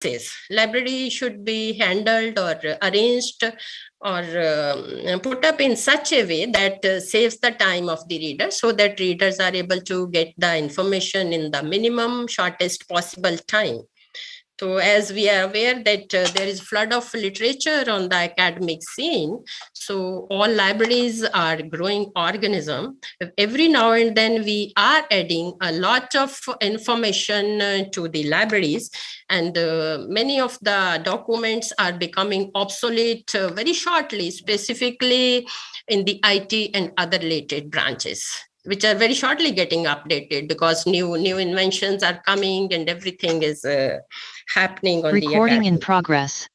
says. Library should be handled or arranged or put up in such a way that saves the time of the reader, so that readers are able to get the information in the minimum shortest possible time. So as we are aware that there is flood of literature on the academic scene, so all libraries are growing organism. Every now and then we are adding a lot of information to the libraries, and many of the documents are becoming obsolete very shortly, specifically in the IT and other related branches, which are very shortly getting updated because new inventions are coming and everything is happening on Recording the in progress.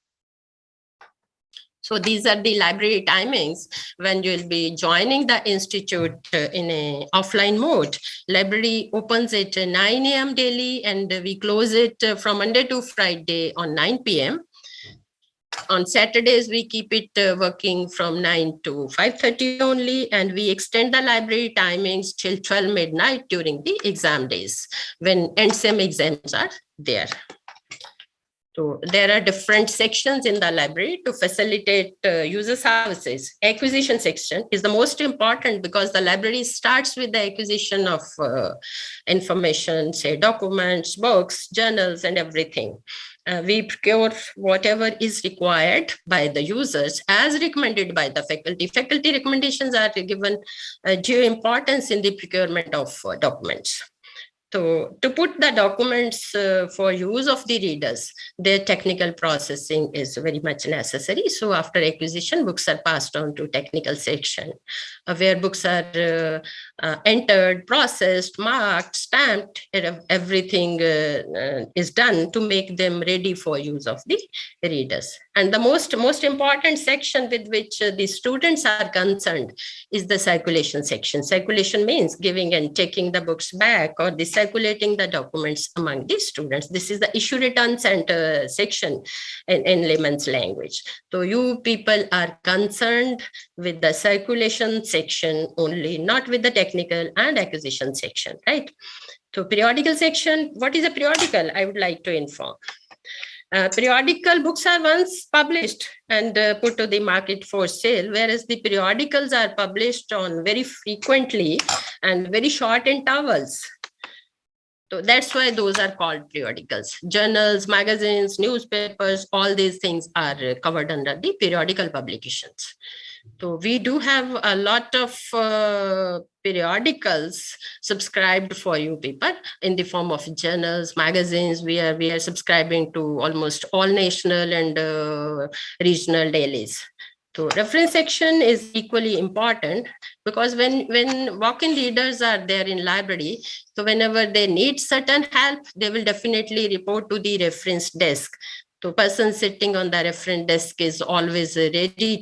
So these are the library timings when you'll be joining the institute in a offline mode. Library opens at 9 a.m. daily, and we close it from Monday to Friday on 9 p.m. On Saturdays, we keep it working from 9 to 5:30 only, and we extend the library timings till 12 midnight during the exam days when end-sem exams are there. So there are different sections in the library to facilitate user services. Acquisition section is the most important because the library starts with the acquisition of information, say documents, books, journals, and everything. We procure whatever is required by the users as recommended by the faculty. Faculty recommendations are given due importance in the procurement of documents. So to put the documents for use of the readers, their technical processing is very much necessary. So after acquisition, books are passed on to technical section, where books are entered, processed, marked, stamped. Everything is done to make them ready for use of the readers. And the most important section with which the students are concerned is the circulation section. Circulation means giving and taking the books back or the circulating the documents among the students. This is the issue return center section in layman's language. So you people are concerned with the circulation section only, not with the technical and acquisition section, right? So periodical section, what is a periodical? I would like to inform. Periodical books are once published and put to the market for sale, whereas the periodicals are published on very frequently and very short intervals. So that's why those are called periodicals. Journals, magazines, newspapers, all these things are covered under the periodical publications. So we do have a lot of periodicals subscribed for you people in the form of journals, magazines. We are subscribing to almost all national and regional dailies. So reference section is equally important because when walk-in readers are there in library, so whenever they need certain help, they will definitely report to the reference desk. So person sitting on the reference desk is always ready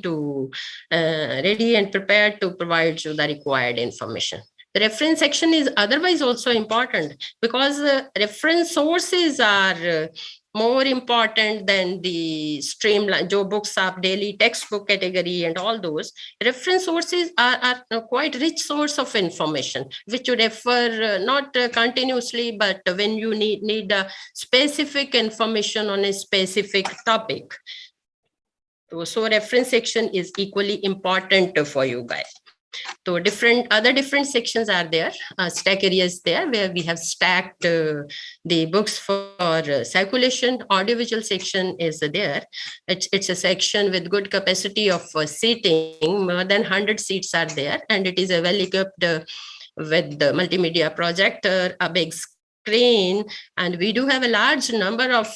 and prepared to provide you the required information. The reference section is otherwise also important because reference sources are more important than the streamline jo books of daily textbook category and all those. Reference sources are quite rich source of information which you refer not continuously, but when you need a specific information on a specific topic. So reference section is equally important for you guys. So other different sections are there. Stack areas there where we have stacked the books for circulation. Audiovisual section is there. It's a section with good capacity of seating. More than 100 seats are there, and it is well equipped with the multimedia projector, a big screen, and we do have a large number of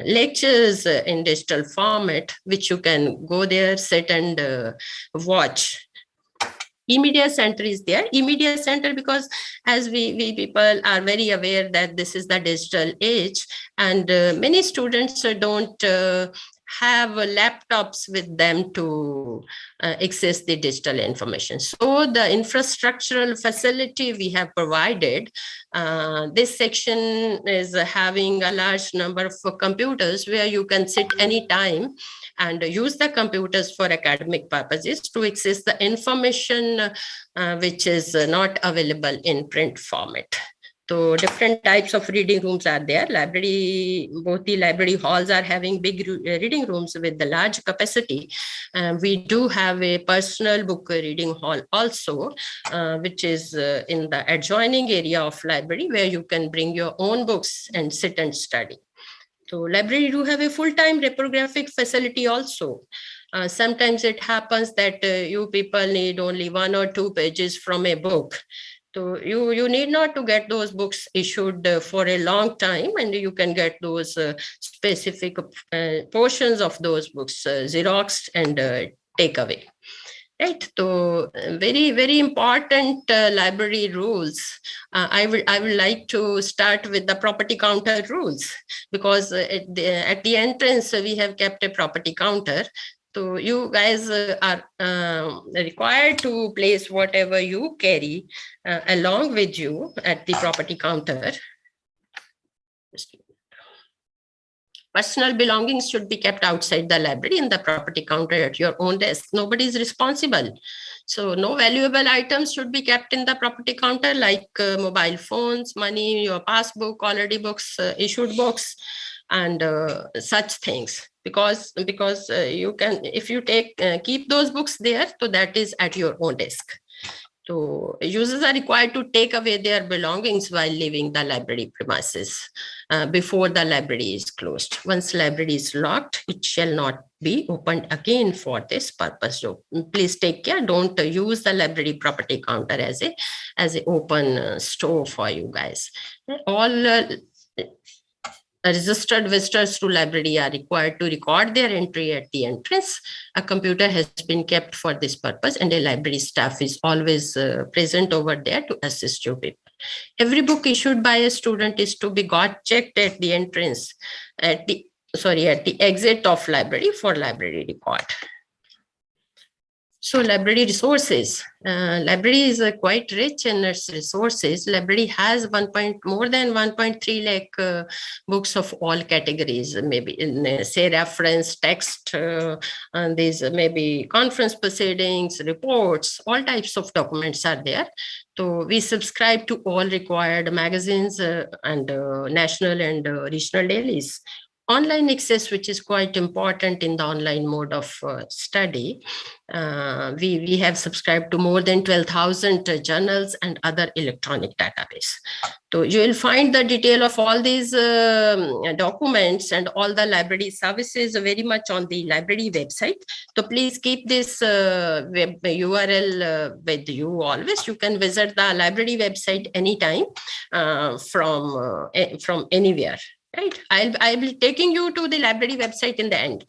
lectures in digital format, which you can go there, sit and watch. E-media center is there. E-media center because as we people are very aware that this is the digital age, and many students don't have laptops with them to access the digital information. So the infrastructural facility we have provided, this section is having a large number of computers where you can sit anytime and use the computers for academic purposes to access the information which is not available in print format. So different types of reading rooms are there. Both the library halls are having big reading rooms with the large capacity. We do have a personal book reading hall also, which is in the adjoining area of library, where you can bring your own books and sit and study. So library do have a full-time reprographic facility also. Sometimes it happens that you people need only 1 or 2 pages from a book. So you need not to get those books issued for a long time, and you can get those specific portions of those books xeroxed and take away. Right, so very, very important library rules. I would like to start with the property counter rules, because at the entrance we have kept a property counter. So you guys are required to place whatever you carry along with you at the property counter. Personal belongings should be kept outside the library in the property counter at your own desk. Nobody is responsible. So no valuable items should be kept in the property counter, like mobile phones, money, your passbook, holiday books, issued books, and such things. Because you can, if you keep those books there, so that is at your own desk. So users are required to take away their belongings while leaving the library premises before the library is closed. Once library is locked, it shall not be opened again for this purpose. So please take care. Don't use the library property counter as a open store for you guys. All registered visitors to library are required to record their entry at the entrance. A computer has been kept for this purpose, and a library staff is always present over there to assist you people. Every book issued by a student is to be got checked at the entrance, at the exit of library for library record. So library resources. Library is quite rich in its resources. Library has more than 1.3 lakh books of all categories, maybe in say reference, text, and these maybe conference proceedings, reports, all types of documents are there. So we subscribe to all required magazines and national and regional dailies. Online access, which is quite important in the online mode of study. We have subscribed to more than 12,000 journals and other electronic database. So you will find the detail of all these documents and all the library services very much on the library website. So please keep this web URL with you always. You can visit the library website anytime from anywhere. Right, I'll be taking you to the library website in the end.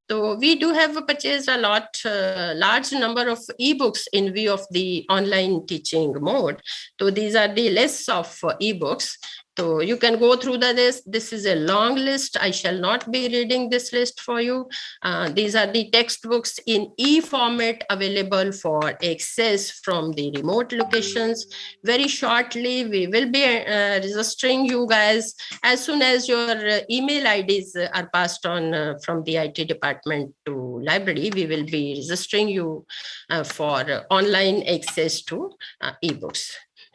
So we do have purchased a large number of ebooks in view of the online teaching mode. So these are the lists of ebooks. So you can go through the list. This is a long list. I shall not be reading this list for you. These are the textbooks in e-format available for access from the remote locations. Very shortly, we will be registering you guys as soon as your email IDs are passed on from the IT department to library. We will be registering you for online access to ebooks.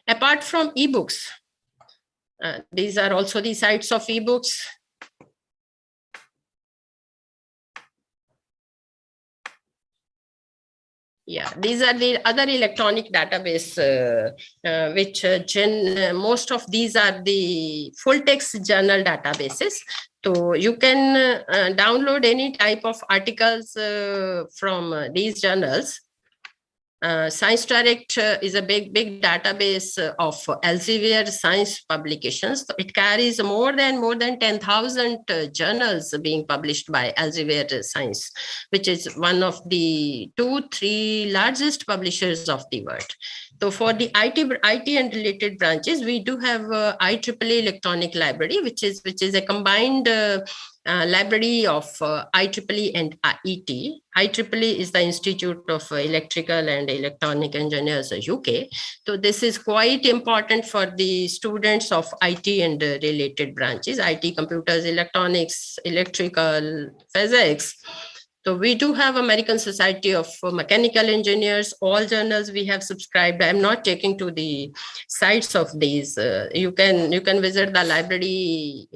Apart from ebooks, these are also the sites of ebooks. Yeah, these are the other electronic database, which most of these are the full text journal databases. So you can download any type of articles from these journals. Science Direct is a big database of Elsevier science publications. It carries more than 10,000 journals being published by Elsevier Science, which is one of the 2-3 largest publishers of the world. So for the IT and related branches, we do have IEEE Electronic Library, which is a combined library of IEEE and IET. IEEE is the Institute of Electrical and Electronic Engineers, UK. So this is quite important for the students of IT and related branches, IT, computers, electronics, electrical, physics. So we do have American Society of Mechanical Engineers. All journals we have subscribed. I'm not taking to the sites of these. You can visit the library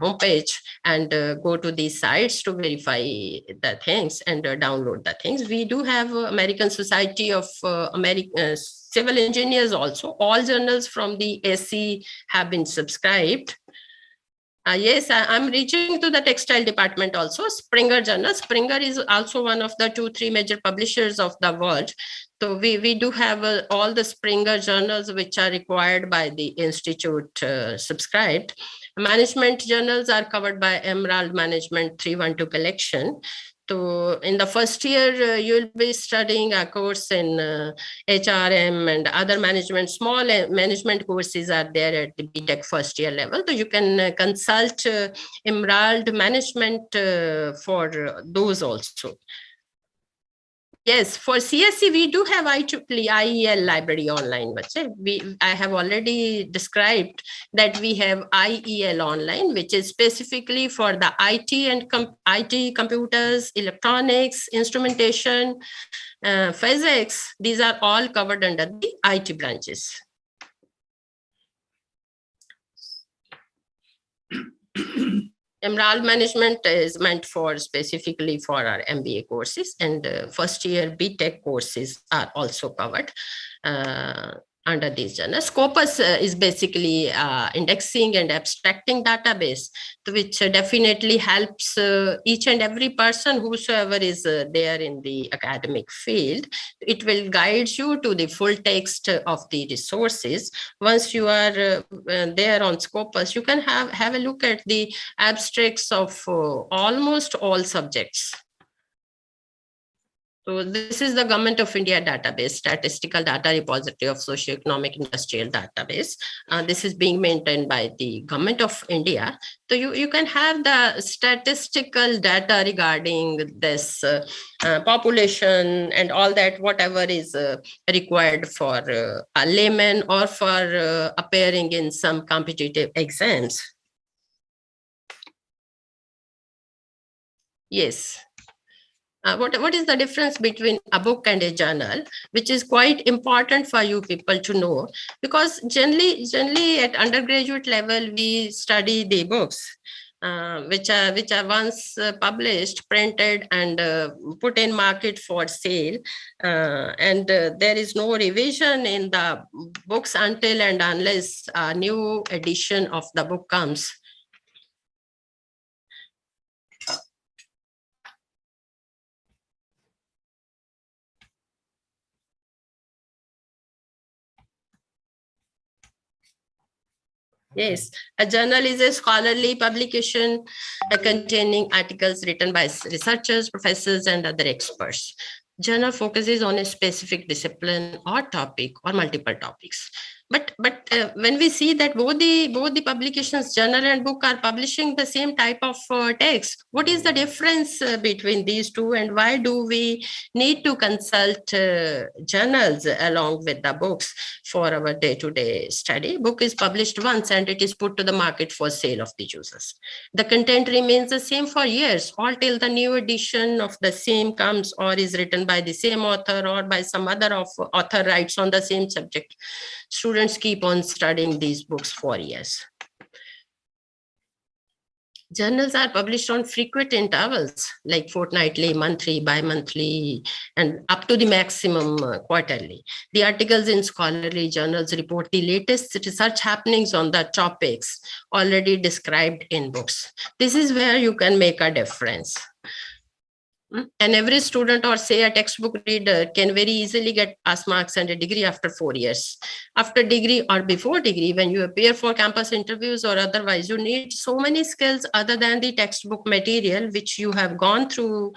homepage and go to these sites to verify the things and download the things. We do have American Society of American Civil Engineers also. All journals from the AC have been subscribed. Yes, I'm reaching to the textile department also. Springer Journal. Springer is also one of the 2-3 major publishers of the world. So we do have all the Springer journals which are required by the institute subscribed. Management journals are covered by Emerald Management 312 collection. So in the first year, you'll be studying a course in HRM and other management, small management courses are there at the BTech first year level. So you can consult Emerald Management for those also. Yes, for CSC, we do have IEEE IEL library online. I have already described that we have IEL online, which is specifically for the IT and IT, computers, electronics, instrumentation, physics. These are all covered under the IT branches. Emerald Management is meant for specifically for our MBA courses, and first year BTech courses are also covered under these journals. Scopus is basically indexing and abstracting database, which definitely helps each and every person whosoever is there in the academic field. It will guide you to the full text of the resources. Once you are there on Scopus, you can have a look at the abstracts of almost all subjects. So this is the Government of India database, statistical data repository of socioeconomic industrial database. This is being maintained by the Government of India. So you can have the statistical data regarding this population and all that, whatever is required for a layman or for appearing in some competitive exams. Yes. What is the difference between a book and a journal, which is quite important for you people to know, because generally at undergraduate level we study the books which are once published, printed, and put in market for sale, and there is no revision in the books until and unless a new edition of the book comes. Yes, a journal is a scholarly publication containing articles written by researchers, professors, and other experts. Journal focuses on a specific discipline or topic or multiple topics. But when we see that both the publications, journal and book, are publishing the same type of text, what is the difference between these two, and why do we need to consult journals along with the books for our day-to-day study? Book is published once and it is put to the market for sale of the users. The content remains the same for years, all till the new edition of the same comes or is written by the same author or by some other author writes on the same subject. Students keep on studying these books for years. Journals are published on frequent intervals, like fortnightly, monthly, bi-monthly, and up to the maximum quarterly. The articles in scholarly journals report the latest research happenings on the topics already described in books. This is where you can make a difference. And every student, or say a textbook reader, can very easily get pass marks and a degree after 4 years. After degree or before degree, when you appear for campus interviews or otherwise, you need so many skills other than the textbook material, which you have gone through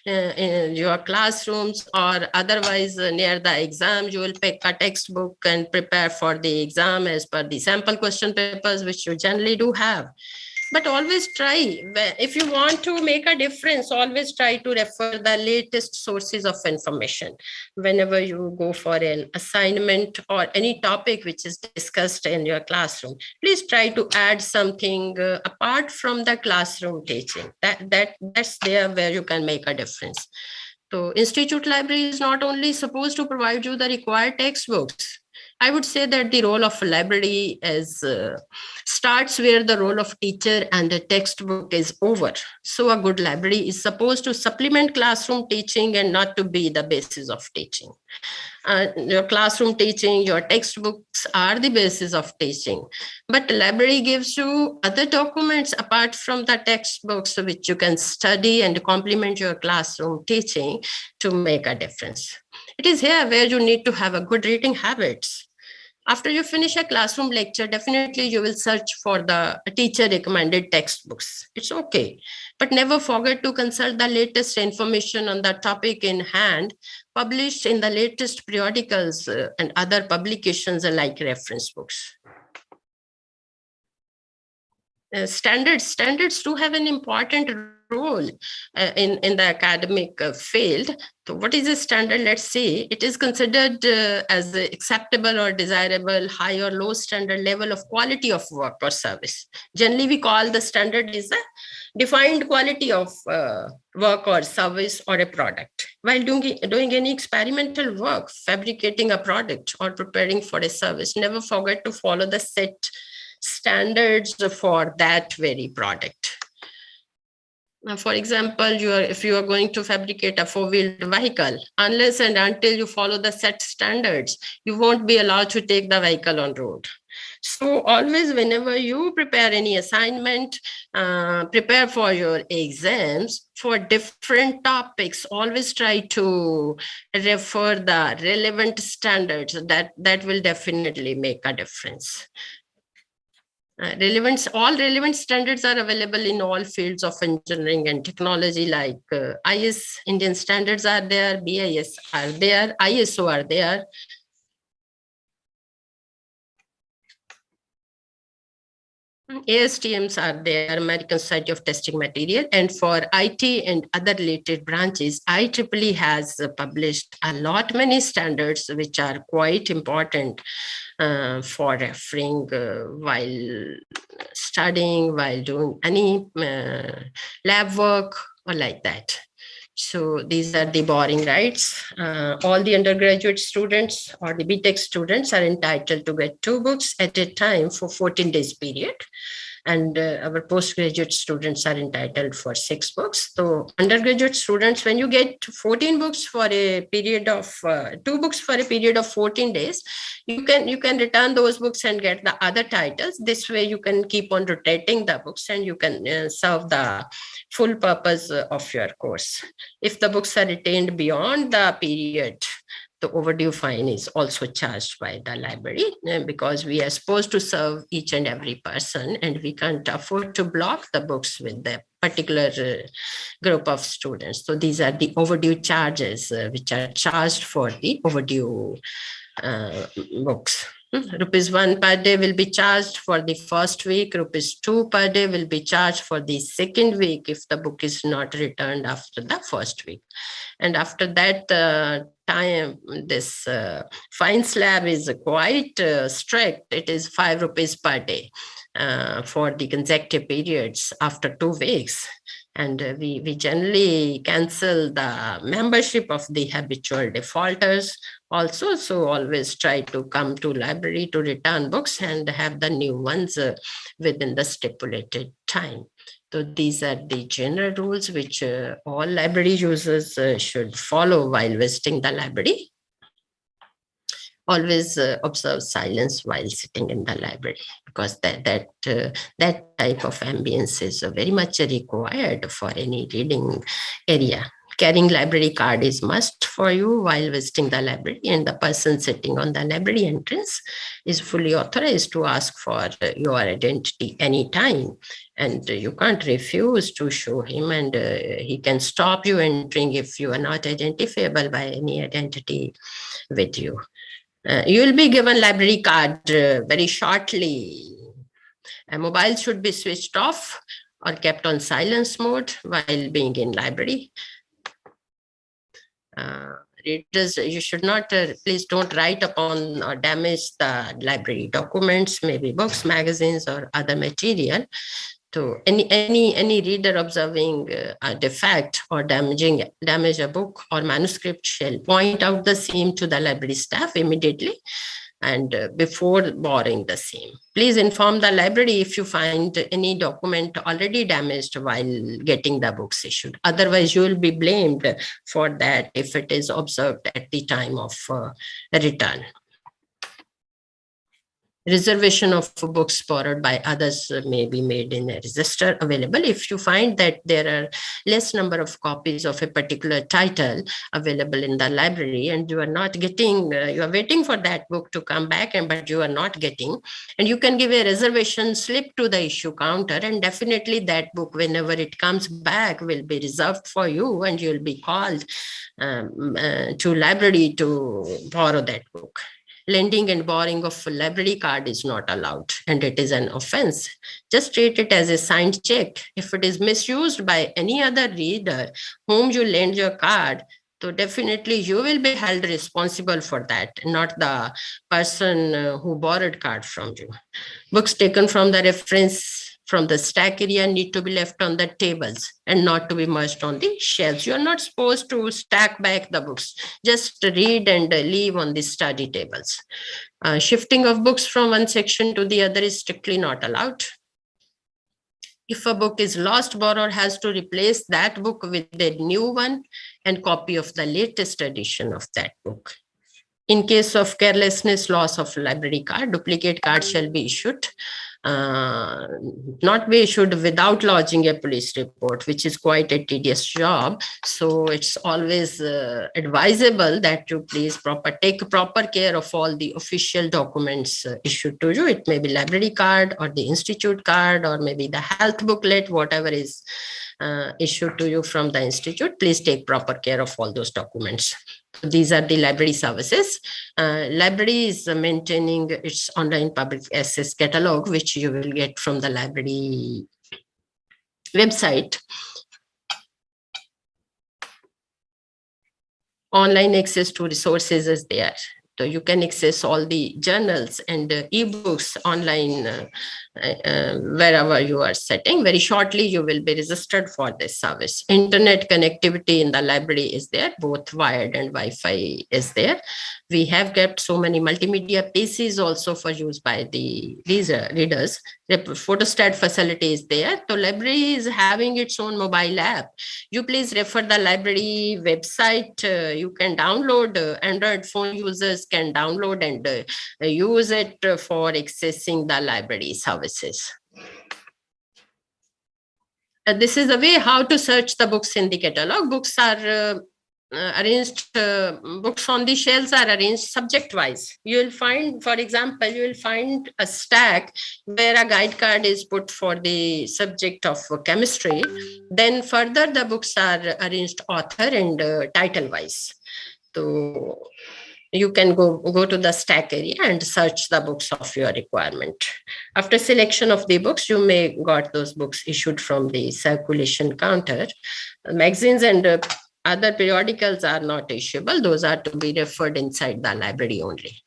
in your classrooms, or otherwise near the exam, you will pick a textbook and prepare for the exam as per the sample question papers, which you generally do have. But always try, if you want to make a difference, always try to refer the latest sources of information whenever you go for an assignment or any topic which is discussed in your classroom. Please try to add something apart from the classroom teaching. That's there where you can make a difference. So institute library is not only supposed to provide you the required textbooks. I would say that the role of a library is starts where the role of teacher and the textbook is over. So a good library is supposed to supplement classroom teaching and not to be the basis of teaching. Your classroom teaching, your textbooks are the basis of teaching. But the library gives you other documents apart from the textbooks which you can study and complement your classroom teaching to make a difference. It is here where you need to have a good reading habits. After you finish a classroom lecture, definitely you will search for the teacher recommended textbooks. It's okay. But never forget to consult the latest information on the topic in hand, published in the latest periodicals and other publications like reference books. Standards do have an important role in the academic field. So what is a standard? Let's say it is considered as acceptable or desirable high or low standard level of quality of work or service. Generally, we call the standard is a defined quality of work or service or a product. While doing any experimental work, fabricating a product or preparing for a service, never forget to follow the set standards for that very product. Now, for example, if you are going to fabricate a four-wheeled vehicle, unless and until you follow the set standards, you won't be allowed to take the vehicle on road. So always, whenever you prepare any assignment, prepare for your exams for different topics, always try to refer the relevant standards. That will definitely make a difference. All relevant standards are available in all fields of engineering and technology, like IS, Indian standards are there, BIS are there, ISO are there. ASTMs are there, American Society of Testing Material, and for IT and other related branches, IEEE has published many standards which are quite important for referring while studying, while doing any lab work or like that. So these are the boring rights. All the undergraduate students or the BTech students are entitled to get 2 books at a time for 14 days period. And our postgraduate students are entitled for 6 books. So undergraduate students, when you get 14 books for a period of 2 books for a period of 14 days, you can return those books and get the other titles. This way you can keep on rotating the books and you can serve the full purpose of your course. If the books are retained beyond the period, the overdue fine is also charged by the library, because we are supposed to serve each and every person and we can't afford to block the books with the particular group of students. So these are the overdue charges which are charged for the overdue books. ₹1 per day will be charged for the first week. ₹2 per day will be charged for the second week if the book is not returned after the first week. And after that time, this fine slab is quite strict. It is ₹5 per day for the consecutive periods after 2 weeks. And we generally cancel the membership of the habitual defaulters also. So always try to come to library to return books and have the new ones within the stipulated time. So these are the general rules which all library users should follow while visiting the library. Always observe silence while sitting in the library, because that type of ambience is very much required for any reading area. Carrying library card is must for you while visiting the library, and the person sitting on the library entrance is fully authorized to ask for your identity anytime, and you can't refuse to show him, and he can stop you entering if you are not identifiable by any identity with you. You will be given library card very shortly. A mobile should be switched off or kept on silence mode while being in library. Readers, you should not, please don't write upon or damage the library documents, maybe books, magazines, or other material. So any reader observing a defect or damage a book or manuscript shall point out the same to the library staff immediately and before borrowing the same. Please inform the library if you find any document already damaged while getting the books issued. Otherwise, you will be blamed for that if it is observed at the time of return. Reservation of books borrowed by others may be made in a register available. If you find that there are less number of copies of a particular title available in the library and you are not getting, you are waiting for that book to come back, but you are not getting, and you can give a reservation slip to the issue counter, and definitely that book, whenever it comes back, will be reserved for you and you will be called to library to borrow that book. Lending and borrowing of a library card is not allowed and it is an offense. Just treat it as a signed check. If it is misused by any other reader whom you lend your card, so definitely you will be held responsible for that, not the person who borrowed card from you. Books taken from the reference from the stack area need to be left on the tables and not to be merged on the shelves. You are not supposed to stack back the books. Just read and leave on the study tables. Shifting of books from one section to the other is strictly not allowed. If a book is lost, borrower has to replace that book with a new one and copy of the latest edition of that book. In case of carelessness, loss of library card, duplicate card shall be issued. Not be issued without lodging a police report, which is quite a tedious job. So it's always advisable that you please take proper care of all the official documents issued to you. It may be library card or the institute card or maybe the health booklet, whatever is issued to you from the institute. Please take proper care of all those documents. These are the library services. Library is maintaining its online public access catalog, which you will get from the library website. Online access to resources is there. So you can access all the journals and ebooks online wherever you are setting. Very shortly, you will be registered for this service. Internet connectivity in the library is there, both wired and Wi-Fi is there. We have kept so many multimedia pieces also for use by these readers. The photostat facility is there. So library is having its own mobile app. You please refer the library website. You can download, Android phone users can download and use it for accessing the library services. This is the way how to search the books in the catalog. Books are arranged, books on the shelves are arranged subject wise. You will find, for example, you will find a stack where a guide card is put for the subject of chemistry. Then further the books are arranged author and title wise. So you can go to the stack area and search the books of your requirement. After selection of the books, you may got those books issued from the circulation counter. Magazines and other periodicals are not issuable. Those are to be referred inside the library only.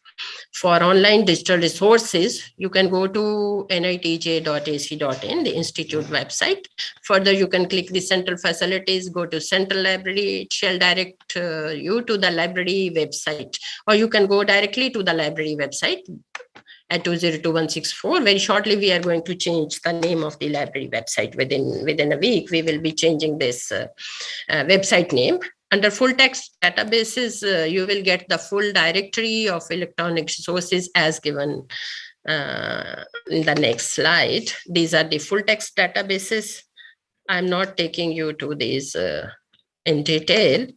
For online digital resources, you can go to nitj.ac.in, the institute website. Further, you can click the central facilities, go to central library. It shall direct you to the library website, or you can go directly to the library website at 202164. Very shortly, we are going to change the name of the library website. Within a week, we will be changing this website name. Under full text databases, you will get the full directory of electronic resources as given in the next slide. These are the full text databases. I'm not taking you to these in detail.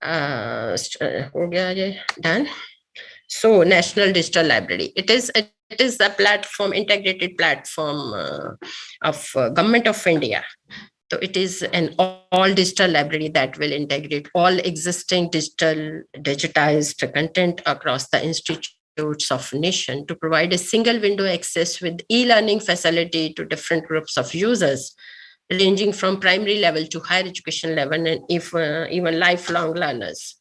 हो गया ये done. So National Digital Library, it is a platform, integrated platform of Government of India. So it is an all digital library that will integrate all existing digitized content across the institutes of nation to provide a single window access with e-learning facility to different groups of users, ranging from primary level to higher education level, and if even lifelong learners.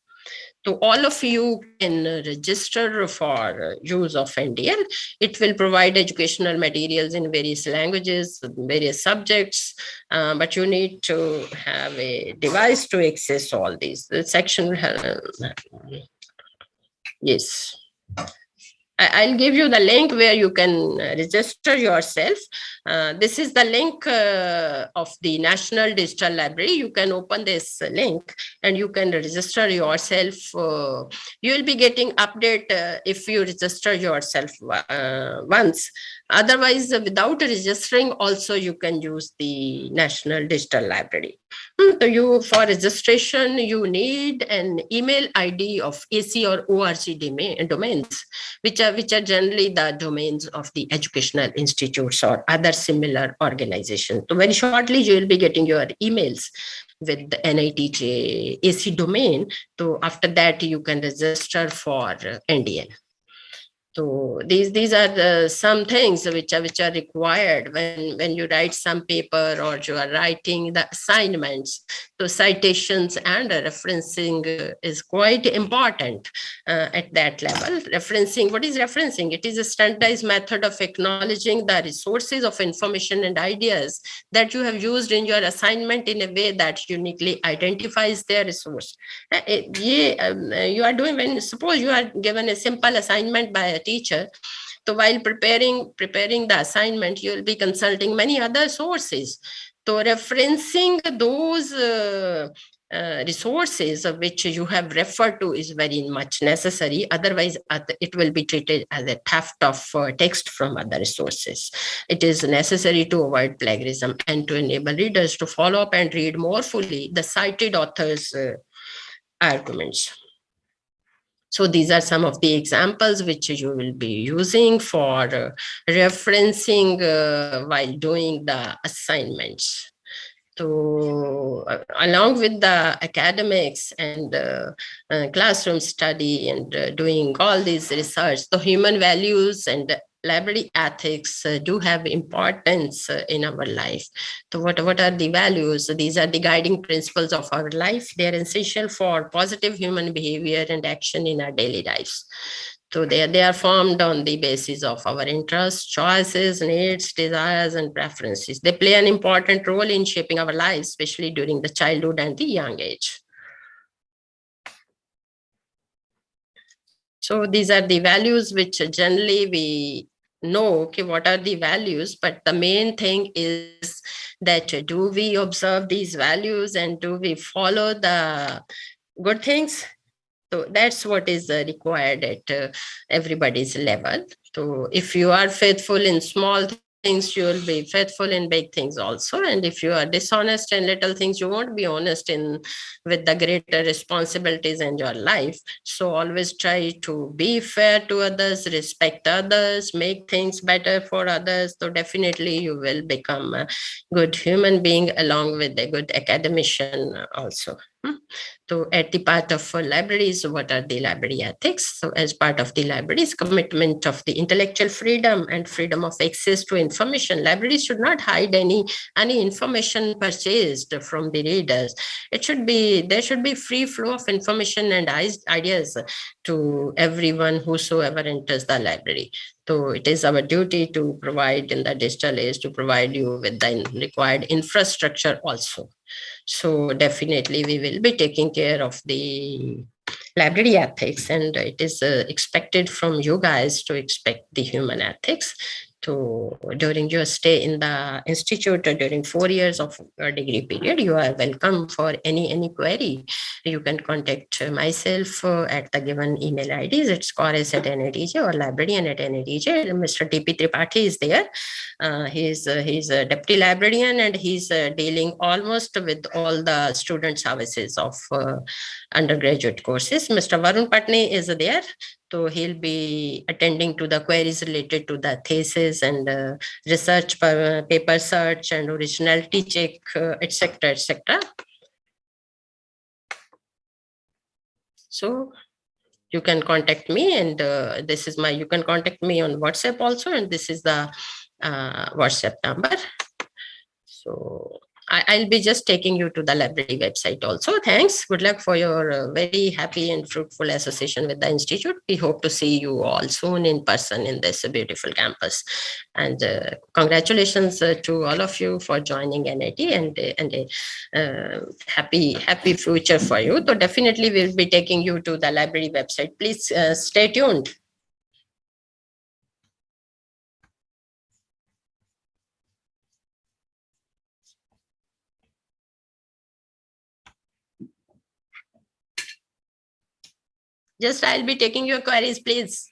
So all of you can register for use of NDL. It will provide educational materials in various languages, various subjects, but you need to have a device to access all these. The section, yes. I'll give you the link where you can register yourself. This is the link of the National Digital Library. You can open this link and you can register yourself. You will be getting update if you register yourself once. Otherwise, without registering, also you can use the National Digital Library. So for registration, you need an email ID of AC or ORG domains, which are generally the domains of the educational institutes or other similar organizations. So very shortly, you will be getting your emails with the NIT AC domain. So after that, you can register for NDL. So these are some things which are required when you write some paper or you are writing the assignments. So citations and referencing is quite important at that level. Referencing, what is referencing? It is a standardized method of acknowledging the resources of information and ideas that you have used in your assignment in a way that uniquely identifies their resource. You are doing, when suppose you are given a simple assignment by a teacher, so while preparing the assignment, you will be consulting many other sources. So referencing those resources of which you have referred to is very much necessary. Otherwise, it will be treated as a theft of text from other sources. It is necessary to avoid plagiarism and to enable readers to follow up and read more fully the cited authors' arguments. So these are some of the examples which you will be using for referencing while doing the assignments. So along with the academics and classroom study and doing all these research, the human values and library ethics do have importance in our life. So what are the values? So these are the guiding principles of our life. They are essential for positive human behavior and action in our daily lives. So they are formed on the basis of our interests, choices, needs, desires, and preferences. They play an important role in shaping our lives, especially during the childhood and the young age. So these are the values which generally we know, okay, what are the values, but the main thing is that do we observe these values and do we follow the good things? So that's what is required at everybody's level. So if you are faithful in small things, you will be faithful in big things also. And if you are dishonest in little things, you won't be honest in with the greater responsibilities in your life. So always try to be fair to others, respect others, make things better for others. So definitely you will become a good human being along with a good academician also. So at the part of libraries, what are the library ethics? So as part of the libraries, commitment of the intellectual freedom and freedom of access to information. Libraries should not hide any information purchased from the readers. There should be free flow of information and ideas to everyone whosoever enters the library. So it is our duty to provide in the digital age to provide you with the required infrastructure also. So definitely we will be taking care of the library ethics, and it is expected from you guys to expect the human ethics. So during your stay in the institute during 4 years of your degree period, you are welcome for any query. You can contact myself at the given email IDs. It's chorus at NITJ or librarian at NITJ. Mr. TP Tripathi is there. He's a deputy librarian and he's dealing almost with all the student services of undergraduate courses. Mr. Varun Patni is there. So he'll be attending to the queries related to the thesis and research, paper search and originality check, etc., etc. So you can contact me, and this is my, you can contact me on WhatsApp also, and this is the WhatsApp number. So I'll be just taking you to the library website also. Thanks. Good luck for your very happy and fruitful association with the Institute. We hope to see you all soon in person in this beautiful campus. And congratulations to all of you for joining NIT, and happy future for you. So definitely we'll be taking you to the library website. Please stay tuned. Just I'll be taking your queries, please.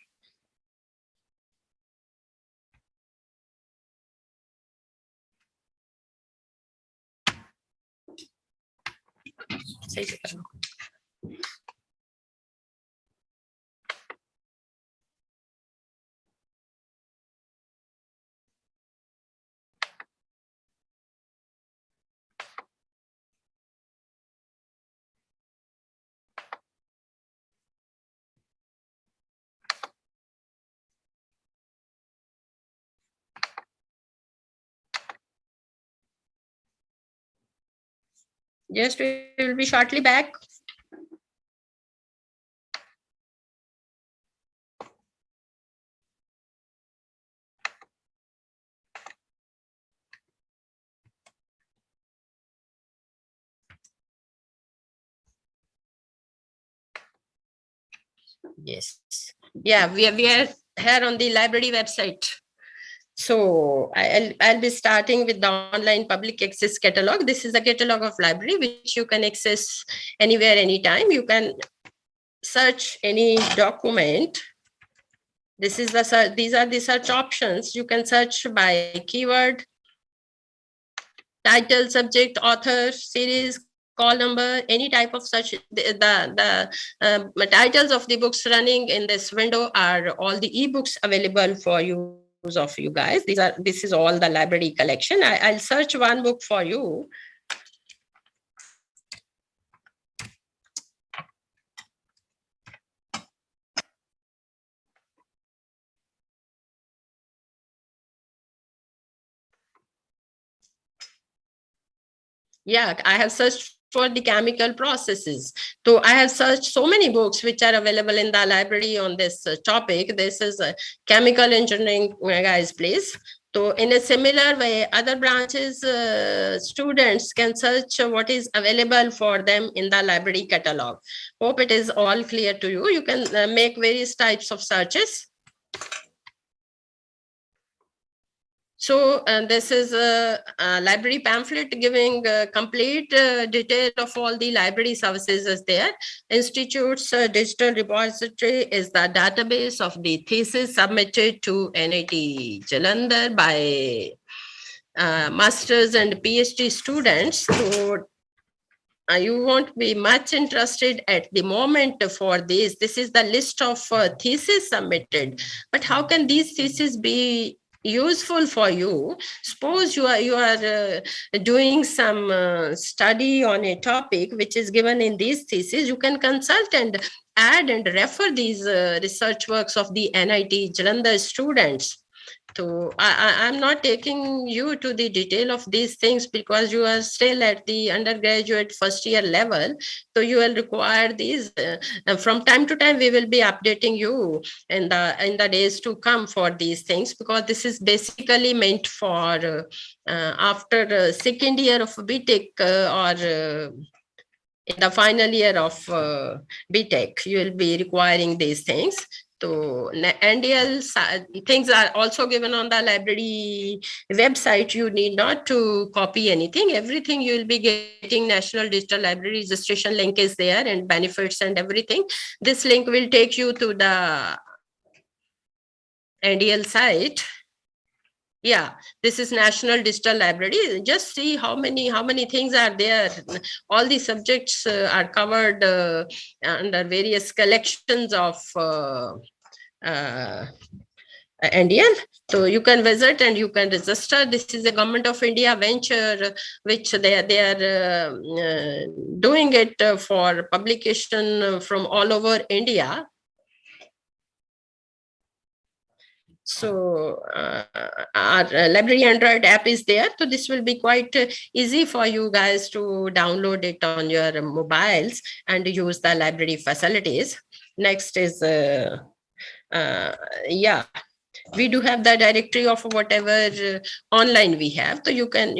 Yes, we will be shortly back. Yes. Yeah, we are here on the library website. So I'll be starting with the online public access catalog. This is a catalog of library which you can access anywhere, anytime. You can search any document. This is the these are the search options. You can search by keyword, title, subject, author, series, call number, any type of such. The titles of the books running in this window are all the ebooks available for use of you guys. This is all the library collection. I'll search one book for you. Yeah, I have searched for the chemical processes. So I have searched so many books which are available in the library on this topic. This is a chemical engineering, guys, please. So in a similar way, other branches students can search what is available for them in the library catalog. Hope it is all clear to you. You can make various types of searches. So this is a library pamphlet giving complete detail of all the library services is there. Institute's digital repository is the database of the thesis submitted to NIT Jalandhar by masters and PhD students. So you won't be much interested at the moment for this. This is the list of theses submitted. But how can these theses be useful for you? Suppose you are doing some study on a topic which is given in these theses. You can consult and add and refer these research works of the NIT Jalandhar students. So I'm not taking you to the detail of these things because you are still at the undergraduate first year level. So you will require these. From time to time, we will be updating you in the days to come for these things, because this is basically meant for after second year of BTech or in the final year of BTech, you will be requiring these things. So NDL things are also given on the library website. You need not to copy anything. Everything you will be getting. National Digital Library registration link is there, and benefits and everything. This link will take you to the NDL site. Yeah, this is National Digital Library. Just see how many things are there. All the subjects are covered under various collections of uh, Indian. So you can visit and you can register. This is a Government of India venture, which they are doing it for publication from all over India. So our library Android app is there. So this will be quite easy for you guys to download it on your mobiles and use the library facilities. Next is yeah, we do have the directory of whatever online we have. So you can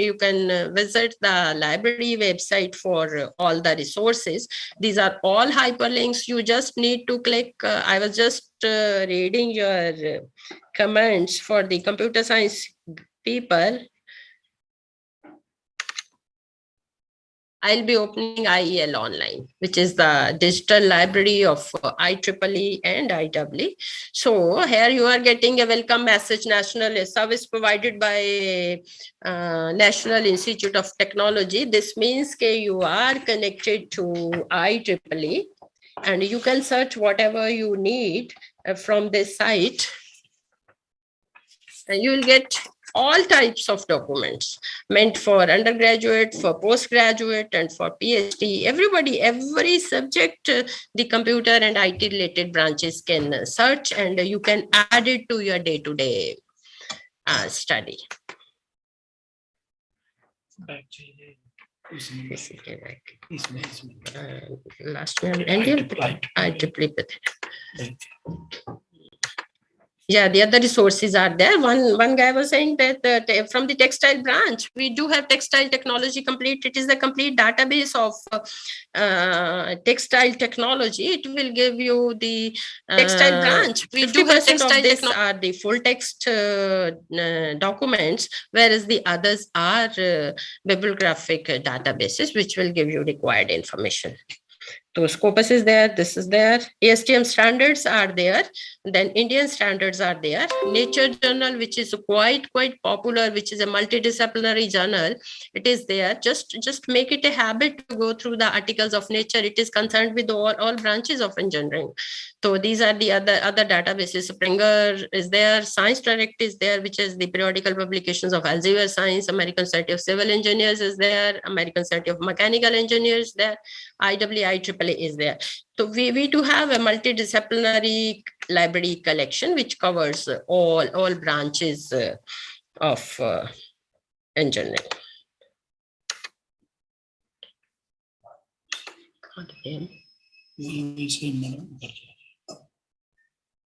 visit the library website for all the resources. These are all hyperlinks. You just need to click. I was just reading your comments for the computer science people. I'll be opening IEL online, which is the digital library of IEEE and IEEE. So here you are getting a welcome message, national service provided by National Institute of Technology. This means that you are connected to IEEE and you can search whatever you need from this site. And you will get all types of documents meant for undergraduate, for postgraduate, and for PhD. Everybody, every subject, the computer and IT related branches can search, and you can add it to your day-to-day study. Last one, IEEE. Yeah, the other resources are there. One guy was saying that from the textile branch, we do have textile technology complete. It is the complete database of textile technology. It will give you the textile branch. We do have textile. These are the full text documents, whereas the others are bibliographic databases, which will give you required information. So Scopus is there, this is there, ASTM standards are there, then Indian standards are there, Nature Journal, which is quite popular, which is a multidisciplinary journal, it is there. Just make it a habit to go through the articles of Nature. It is concerned with all branches of engineering. So these are the other databases. Springer is there, Science Direct is there, which is the periodical publications of Elsevier Science, American Society of Civil Engineers is there, American Society of Mechanical Engineers there, IEEE is there. So we do have a multidisciplinary library collection which covers all branches of engineering.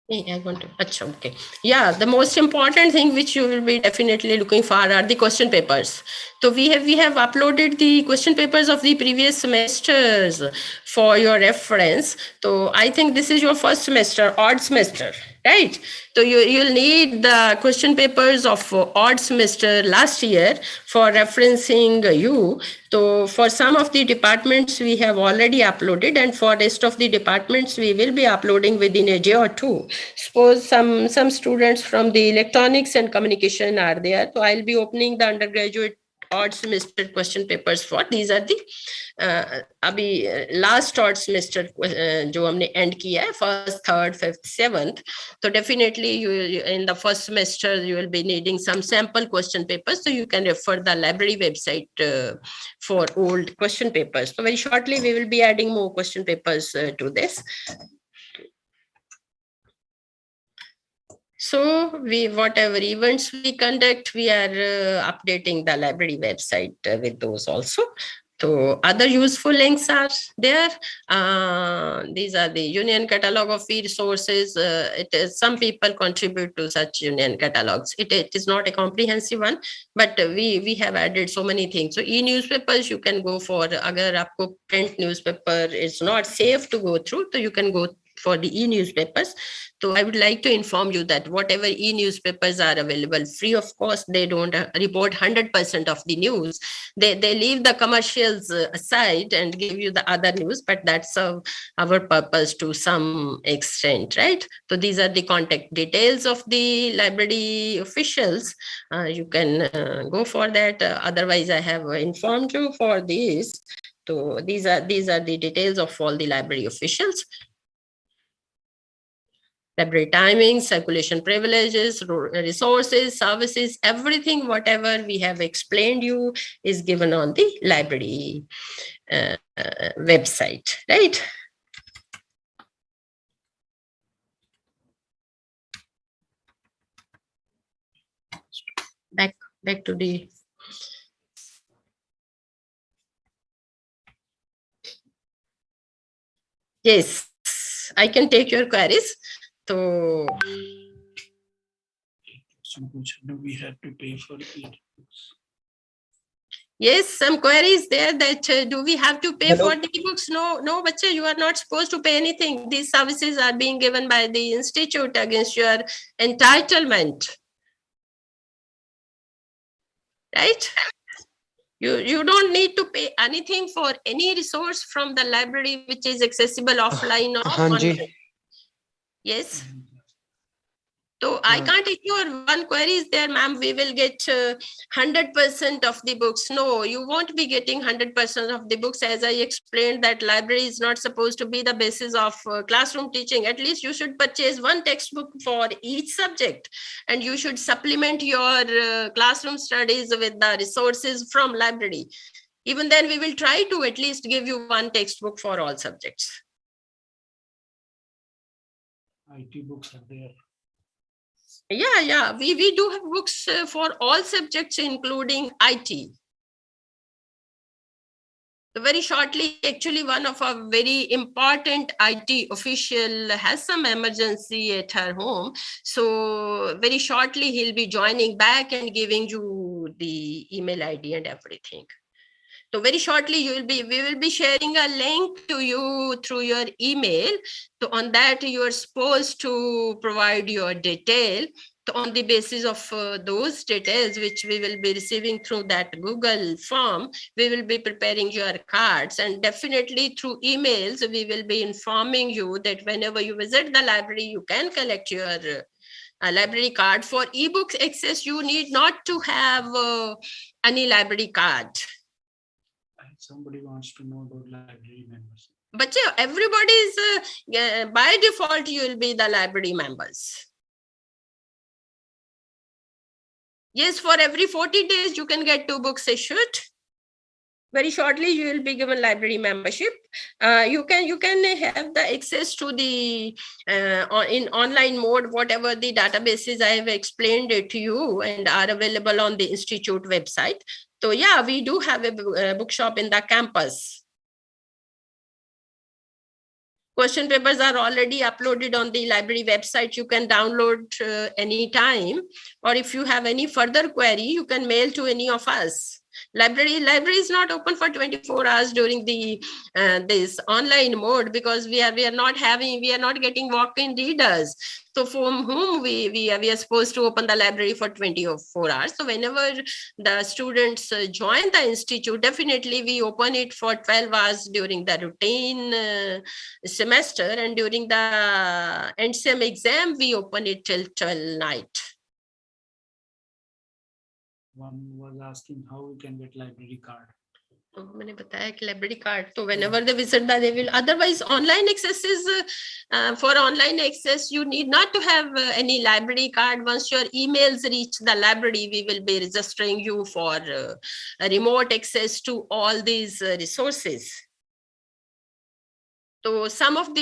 I want to. Okay. Yeah, the most important thing which you will be definitely looking for are the question papers. So we have uploaded the question papers of the previous semesters for your reference. So I think this is your first semester, odd semester, right? So you'll need the question papers of odd semester last year for referencing you. So for some of the departments we have already uploaded, and for rest of the departments we will be uploading within a day or two. Suppose some students from the electronics and communication are there, so I'll be opening the undergraduate odd semester question papers for. These are the अभी last odd semester जो हमने and किया है, first, third, fifth, seventh. तो definitely you in the first semester you will be needing some sample question papers, so you can refer the library website for old question papers. So very shortly we will be adding more question papers to this. So whatever events we conduct, we are updating the library website with those also. So other useful links are there. These are the union catalog of e-resources. It is, some people contribute to such union catalogs. It is not a comprehensive one, but we have added so many things. So e-newspapers you can go for. Agar aapko print newspaper is not safe to go through, so you can go for the e-newspapers. So I would like to inform you that whatever e-newspapers are available free of cost, they don't report 100% of the news. They leave the commercials aside and give you the other news, but that's our purpose to some extent, right? So these are the contact details of the library officials. You can go for that. Otherwise, I have informed you for this. So these are the details of all the library officials. Library timing, circulation privileges, resources, services, everything, whatever we have explained you is given on the library website, right? Back to the yes, I can take your queries. So do we have to pay for it? Yes, some queries there that do we have to pay Hello. for the books? No, bacha, you are not supposed to pay anything. These services are being given by the institute against your entitlement. Right? You don't need to pay anything for any resource from the library which is accessible offline or online. Yes. So I can't ignore one query is there, ma'am, we will get 100% of the books. No, you won't be getting 100% of the books. As I explained, that library is not supposed to be the basis of classroom teaching. At least you should purchase one textbook for each subject, and you should supplement your classroom studies with the resources from library. Even then, we will try to at least give you one textbook for all subjects. IT books are there. Yeah. We do have books for all subjects, including IT. Very shortly, actually, one of our very important IT official has some emergency at her home. So very shortly, he'll be joining back and giving you the email ID and everything. So very shortly, we will be sharing a link to you through your email. So on that, you are supposed to provide your detail. So on the basis of those details, which we will be receiving through that Google form, we will be preparing your cards. And definitely through emails, we will be informing you that whenever you visit the library, you can collect your library card. For ebooks access, you need not to have any library card. Somebody wants to know about library members. But yeah, everybody is by default, you will be the library members. Yes, for every 40 days, you can get 2 books issued. Very shortly, you will be given library membership. You can have the access to the in online mode, whatever the databases I have explained it to you and are available on the institute website. So yeah, we do have a bookshop in the campus. Question papers are already uploaded on the library website. You can download anytime. Or if you have any further query, you can mail to any of us. Library is not open for 24 hours during the this online mode, because we are not getting walk-in readers. So from whom we are supposed to open the library for 24 hours. So whenever the students join the institute, definitely we open it for 12 hours during the routine semester, and during the end sem exam, we open it till 12 night. One was asking how we can get library card. मैंने बताया कि library card. So whenever they visit that, they will. Otherwise, online access is for online access. You need not to have any library card. Once your emails reach the library, we will be registering you for a remote access to all these resources. So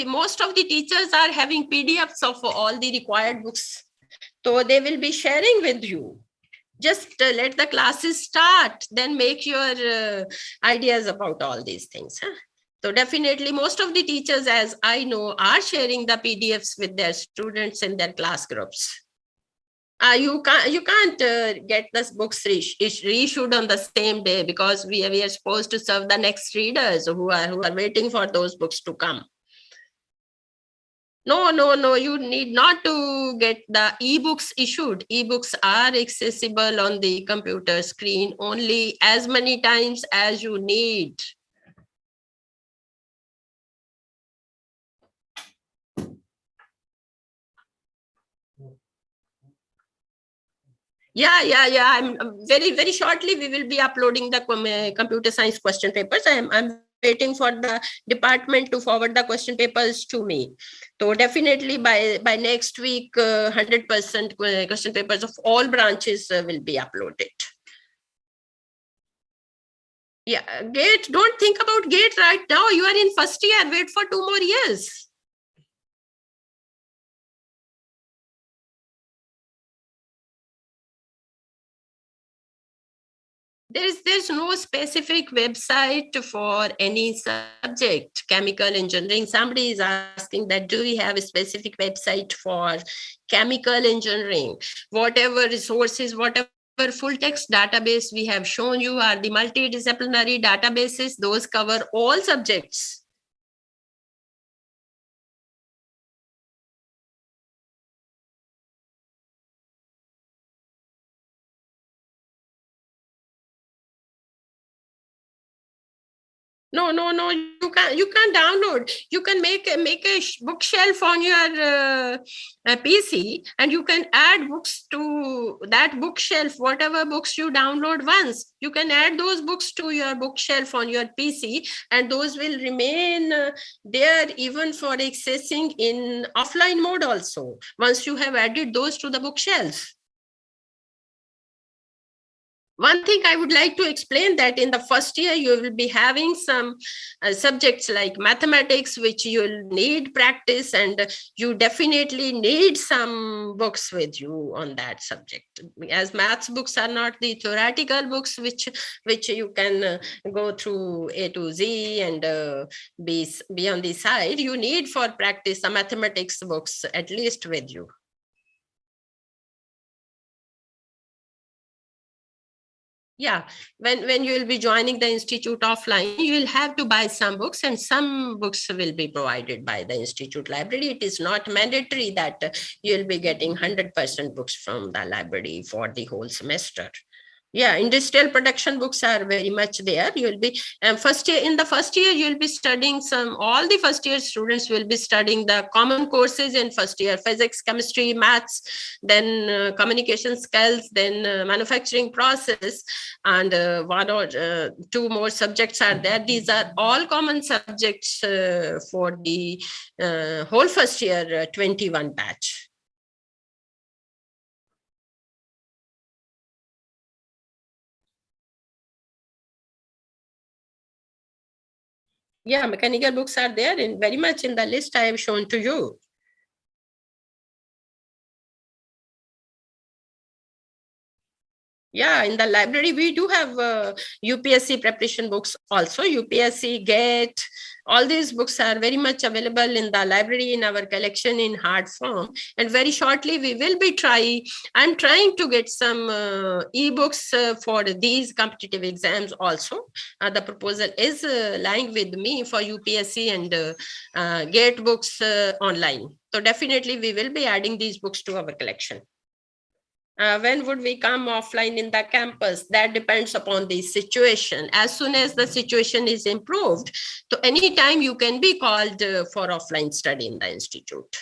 most of the teachers are having PDFs of all the required books. So they will be sharing with you. Just let the classes start, then make your ideas about all these things. Huh? So definitely most of the teachers, as I know, are sharing the PDFs with their students in their class groups. You can't get the books reissued on the same day, because we are supposed to serve the next readers who are waiting for those books to come. No. You need not to get the ebooks issued. Ebooks are accessible on the computer screen only as many times as you need. Yeah. I'm very shortly we will be uploading the computer science question papers. I'm waiting for the department to forward the question papers to me. So definitely by next week, 100% question papers of all branches will be uploaded. Yeah, GATE. Don't think about GATE right now. You are in first year. Wait for 2 more years. There's no specific website for any subject. Chemical engineering. Somebody is asking that, do we have a specific website for chemical engineering? Whatever resources, whatever full text database we have shown you are the multidisciplinary databases. Those cover all subjects. No. You can't download. You can make a bookshelf on your PC, and you can add books to that bookshelf. Whatever books you download once, you can add those books to your bookshelf on your PC, and those will remain there even for accessing in offline mode also, once you have added those to the bookshelf. One thing I would like to explain, that in the first year you will be having some subjects like mathematics, which you'll need practice, and you definitely need some books with you on that subject, as maths books are not the theoretical books which you can go through A to Z and be on the side. You need for practice some mathematics books at least with you. Yeah, when you will be joining the institute offline, you will have to buy some books, and some books will be provided by the institute library. It is not mandatory that you will be getting 100% books from the library for the whole semester. Yeah, industrial production books are very much there. You will be first year. In the first year, you will be studying all the first year students will be studying the common courses in first year: physics, chemistry, maths, then communication skills, then manufacturing process, and one or two more subjects are there. These are all common subjects for the whole first year 21 batch. Yeah, mechanical books are there in very much in the list I have shown to you. Yeah, in the library, we do have UPSC preparation books also. UPSC, GATE, all these books are very much available in the library in our collection in hard form. And very shortly, we will be I'm trying to get some e-books for these competitive exams also. The proposal is lying with me for UPSC and GATE books online. So definitely, we will be adding these books to our collection. When would we come offline in the campus? That depends upon the situation. As soon as the situation is improved, so anytime you can be called for offline study in the institute.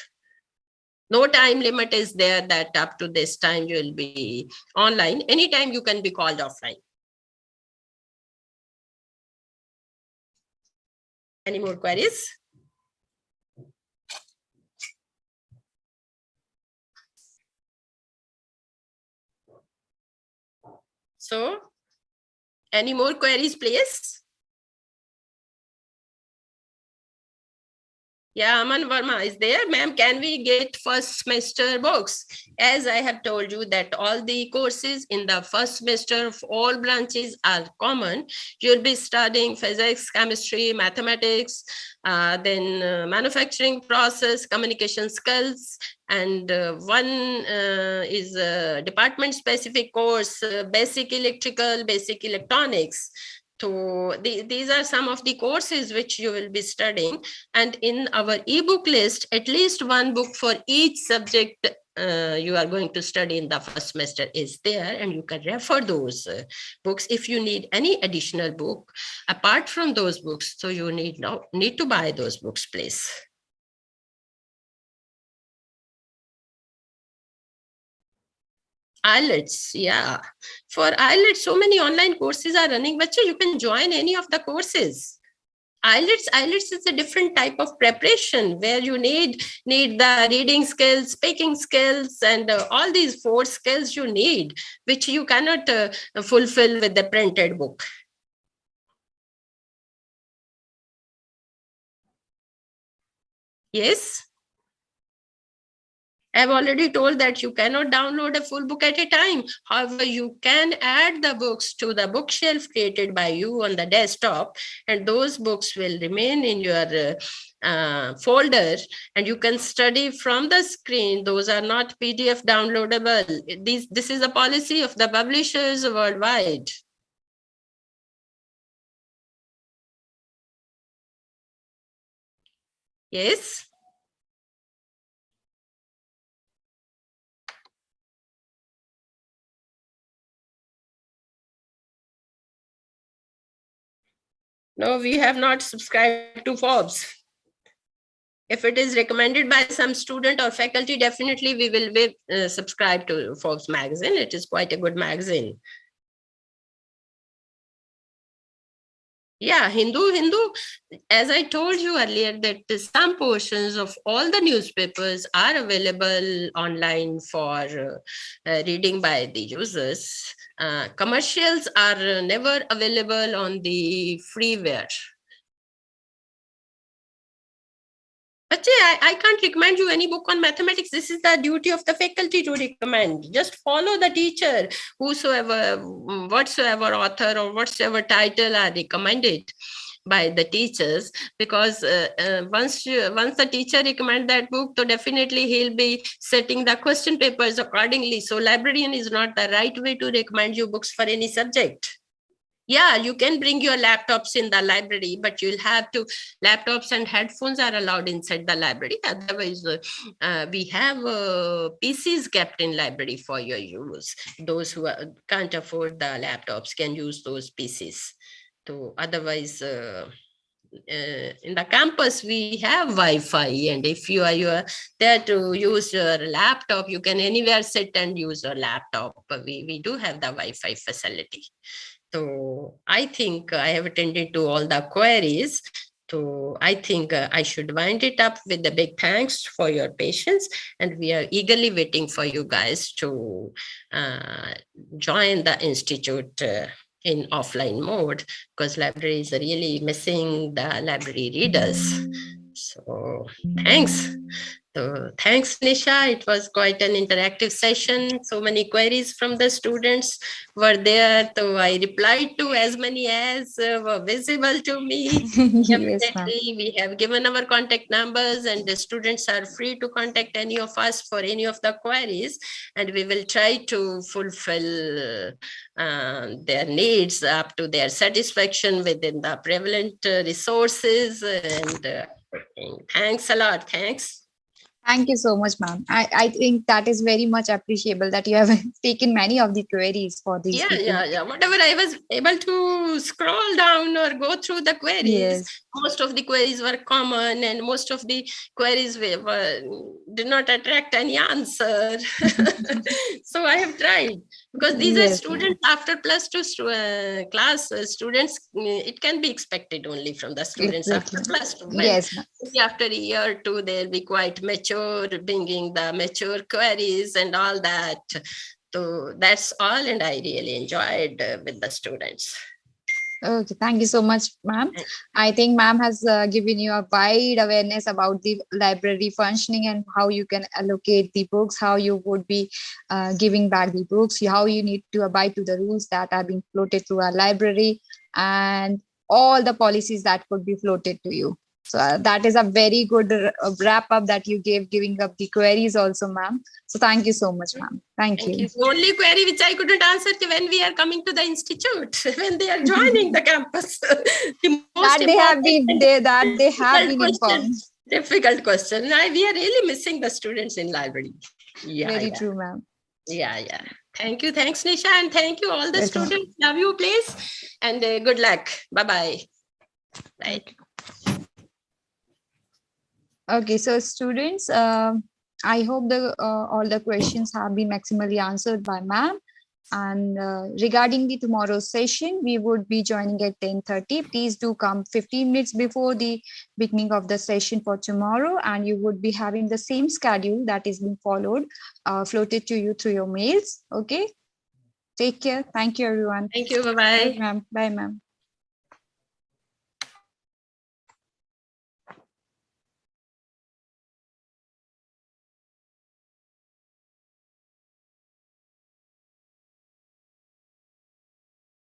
No time limit is there that up to this time you will be online. Anytime you can be called offline. Any more queries? So, any more queries, please? Yeah, Aman Verma is there. Ma'am, can we get first semester books? As I have told you that all the courses in the first semester of all branches are common. You'll be studying physics, chemistry, mathematics, then manufacturing process, communication skills, and one is a department specific course, basic electrical, basic electronics. So these are some of the courses which you will be studying. And in our ebook list, at least one book for each subject you are going to study in the first semester is there, and you can refer those books if you need any additional book apart from those books. So you need to buy those books, please. IELTS, yeah. For IELTS, so many online courses are running. Bacha, you can join any of the courses. IELTS is a different type of preparation where you need the reading skills, speaking skills, and all these 4 skills you need, which you cannot fulfill with the printed book. Yes. I've already told that you cannot download a full book at a time. However, you can add the books to the bookshelf created by you on the desktop, and those books will remain in your folder, and you can study from the screen. Those are not PDF downloadable. This is a policy of the publishers worldwide. Yes. No, we have not subscribed to Forbes. If it is recommended by some student or faculty, definitely we will be subscribe to Forbes magazine. It is quite a good magazine. Yeah, Hindu, as I told you earlier, that some portions of all the newspapers are available online for reading by the users. Commercials are never available on the freeware. But I can't recommend you any book on mathematics. This is the duty of the faculty to recommend. Just follow the teacher, whatsoever author or whatsoever title are recommended by the teachers, because once the teacher recommend that book, so definitely he'll be setting the question papers accordingly. So librarian is not the right way to recommend you books for any subject. Yeah, you can bring your laptops in the library, but you'll have to, laptops and headphones are allowed inside the library. Otherwise, we have PCs kept in library for your use. Those who can't afford the laptops can use those PCs. So otherwise, in the campus, we have Wi-Fi, and if you are there to use your laptop, you can anywhere sit and use your laptop. We do have the Wi-Fi facility. So I think I have attended to all the queries. So I think I should wind it up with a big thanks for your patience, and we are eagerly waiting for you guys to join the institute in offline mode, because libraries are really missing the library readers. So thanks. So thanks, Nisha. It was quite an interactive session. So many queries from the students were there. So I replied to as many as were visible to me. Yes, ma'am. Definitely, we have given our contact numbers, and the students are free to contact any of us for any of the queries, and we will try to fulfill their needs up to their satisfaction within the prevalent resources. And thanks a lot. Thanks. Thank you so much, ma'am. I think that is very much appreciable that you have taken many of the queries for these people. Yeah. Whatever I was able to scroll down or go through the queries, Yes. most of the queries were common, and most of the queries did not attract any answer. So I have tried, because these are Yes, students after plus 2 class students. It can be expected only from the students after exactly. plus 2. Yes, ma'am. After a year or two, they'll be quite mature, bringing the mature queries and all that. So that's all, and I really enjoyed with the students. Okay, thank you so much, ma'am. I think ma'am has given you a wide awareness about the library functioning and how you can allocate the books, how you would be giving back the books, how you need to abide to the rules that are being floated through our library, and all the policies that could be floated to you. So that is a very good wrap up that you gave, giving up the queries also, ma'am. So thank you so much, ma'am. Thank you. The only query which I couldn't answer when we are coming to the institute, when they are joining the campus. The most That they have been difficult question. informed. Difficult question. We are really missing the students in library. Yeah, Very true, ma'am. Yeah. Thank you. Thanks, Nisha. And thank you all the Welcome. students. Love you, please. And good luck. Bye-bye. Right. Okay, so students, I hope all the questions have been maximally answered by ma'am. And regarding the tomorrow's session, we would be joining at 10:30. Please do come 15 minutes before the beginning of the session for tomorrow, and you would be having the same schedule that is being followed, floated to you through your mails. Okay. Take care. Thank you, everyone. Thank you. Bye-bye. Bye, ma'am. Bye, ma'am.